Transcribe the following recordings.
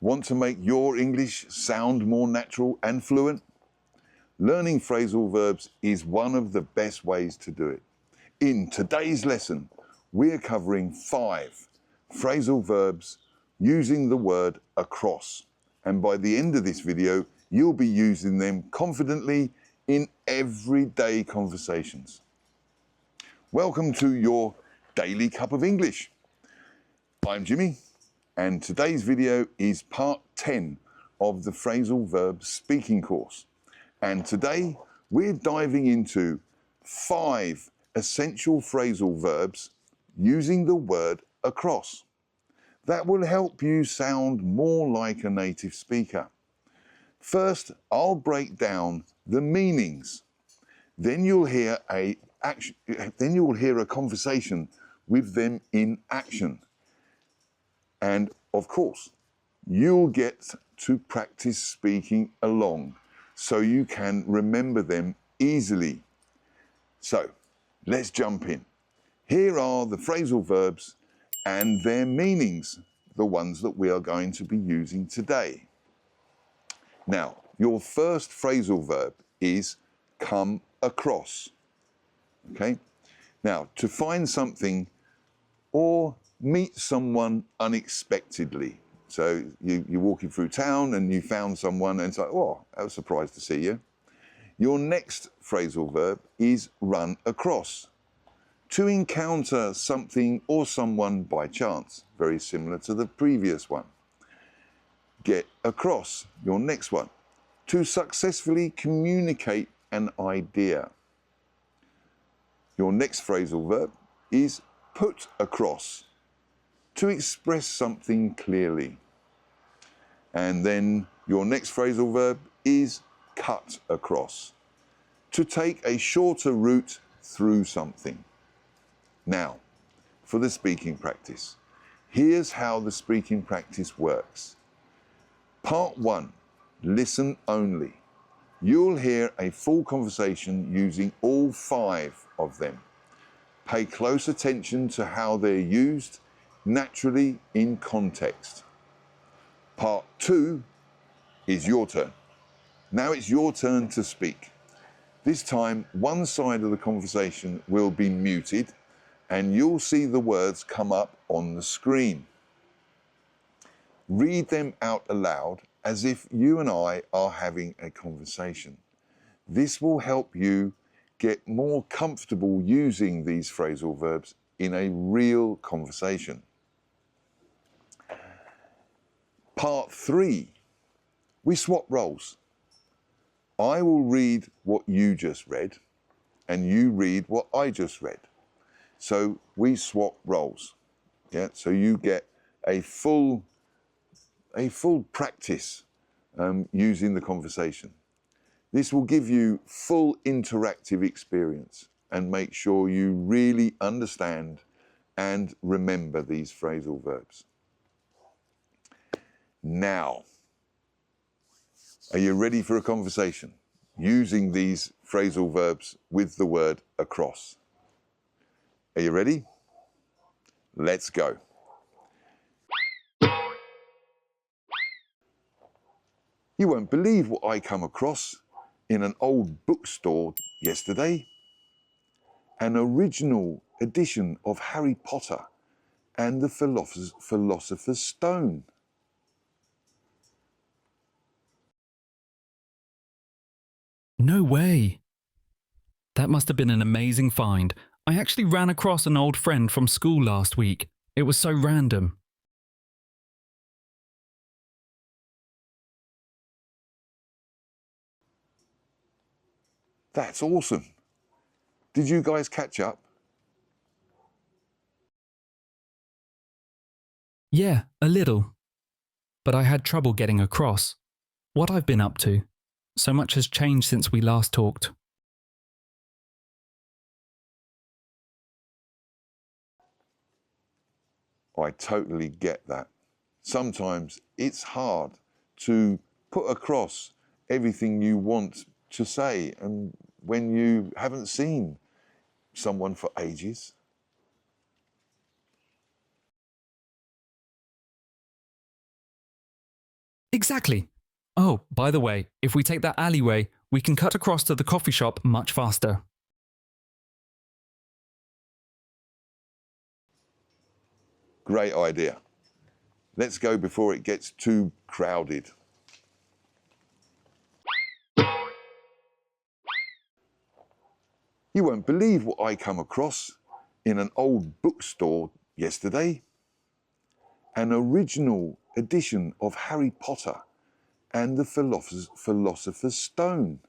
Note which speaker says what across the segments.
Speaker 1: Want to make your English sound more natural and fluent? Learning phrasal verbs is one of the best ways to do it. In today's lesson, we're covering 5 phrasal verbs using the word across. And by the end of this video, you'll be using them confidently in everyday conversations. Welcome to your Daily Cup of English. I'm Jimmy, and today's video is part 10 of the phrasal verbs speaking course. And today we're diving into 5 essential phrasal verbs using the word across. That will help you sound more like a native speaker. First, I'll break down the meanings. Then you'll hear a conversation with them in action. And of course, you'll get to practice speaking along so you can remember them easily. So, let's jump in. Here are the phrasal verbs and their meanings, the ones that we are going to be using today. Now, your first phrasal verb is come across. Okay? Now, to find something or meet someone unexpectedly. So you're walking through town and you found someone and it's like, oh, I was surprised to see you. Your next phrasal verb is run across. To encounter something or someone by chance, very similar to the previous one. Get across, your next one. To successfully communicate an idea. Your next phrasal verb is put across. To express something clearly. And then your next phrasal verb is cut across. To take a shorter route through something. Now, for the speaking practice. Here's how the speaking practice works. Part 1, listen only. You'll hear a full conversation using all 5 of them. Pay close attention to how they're used naturally in context. Part 2 is your turn. Now it's your turn to speak. This time, one side of the conversation will be muted and you'll see the words come up on the screen. Read them out aloud as if you and I are having a conversation. This will help you get more comfortable using these phrasal verbs in a real conversation. Part 3, we swap roles. I will read what you just read and you read what I just read. So we swap roles. Yeah, so you get a full practice using the conversation. This will give you full interactive experience and make sure you really understand and remember these phrasal verbs. Now, are you ready for a conversation using these phrasal verbs with the word across? Are you ready? Let's go. You won't believe what I come across in an old bookstore yesterday. An original edition of Harry Potter and the Philosopher's Stone.
Speaker 2: No way. That must have been an amazing find. I actually ran across an old friend from school last week. It was so random.
Speaker 1: That's awesome. Did you guys catch up?
Speaker 2: Yeah, a little. But I had trouble getting across. What I've been up to. So much has changed since we last talked.
Speaker 1: I totally get that. Sometimes it's hard to put across everything you want to say and when you haven't seen someone for ages.
Speaker 2: Exactly. Oh, by the way, if we take that alleyway, we can cut across to the coffee shop much faster.
Speaker 1: Great idea. Let's go before it gets too crowded. You won't believe what I come across in an old bookstore yesterday. An original edition of Harry Potter and the Philosopher's Stone.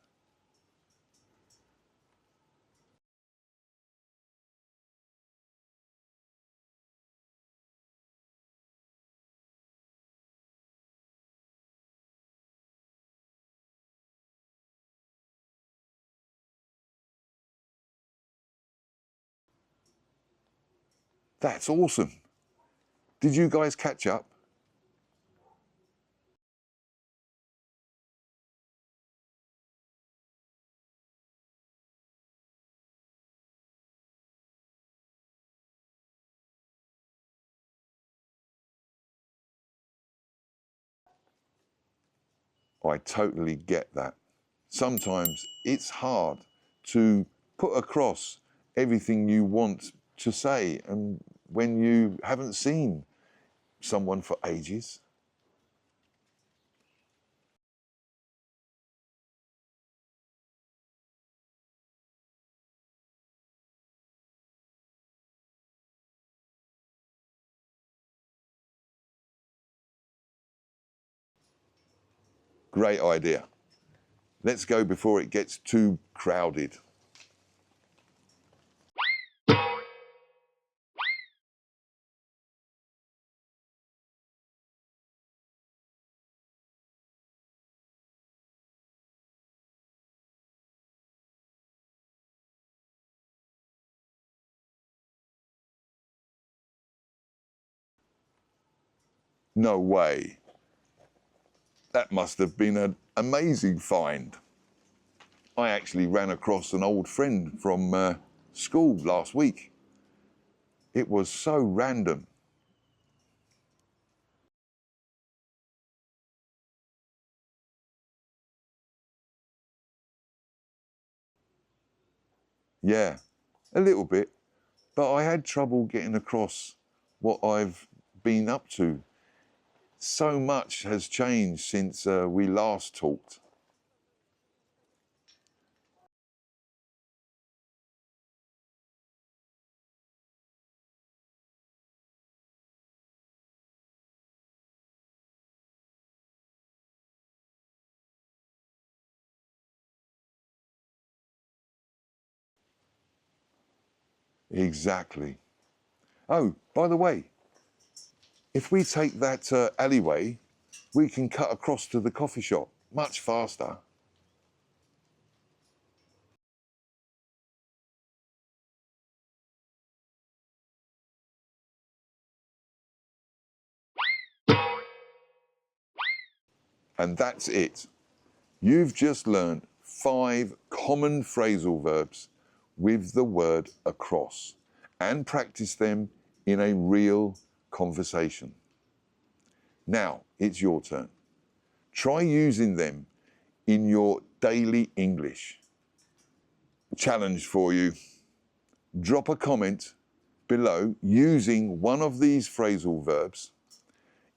Speaker 1: That's awesome. Did you guys catch up? I totally get that. Sometimes it's hard to put across everything you want to say, and when you haven't seen someone for ages. Great idea. Let's go before it gets too crowded. No way. That must have been an amazing find. I actually ran across an old friend from school last week. It was so random. Yeah, a little bit, but I had trouble getting across what I've been up to. So much has changed since we last talked. Exactly. Oh, by the way, if we take that alleyway, we can cut across to the coffee shop much faster. And that's it. You've just learned 5 common phrasal verbs with the word across and practice them in a real conversation. Now it's your turn. Try using them in your daily English. Challenge for you. Drop a comment below using one of these phrasal verbs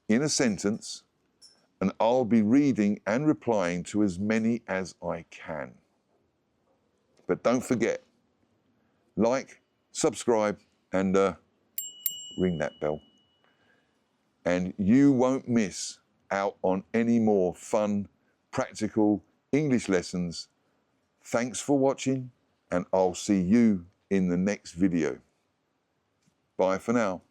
Speaker 1: in a sentence, and I'll be reading and replying to as many as I can. But don't forget, like, subscribe, and ring that bell. And you won't miss out on any more fun, practical English lessons. Thanks for watching, and I'll see you in the next video. Bye for now.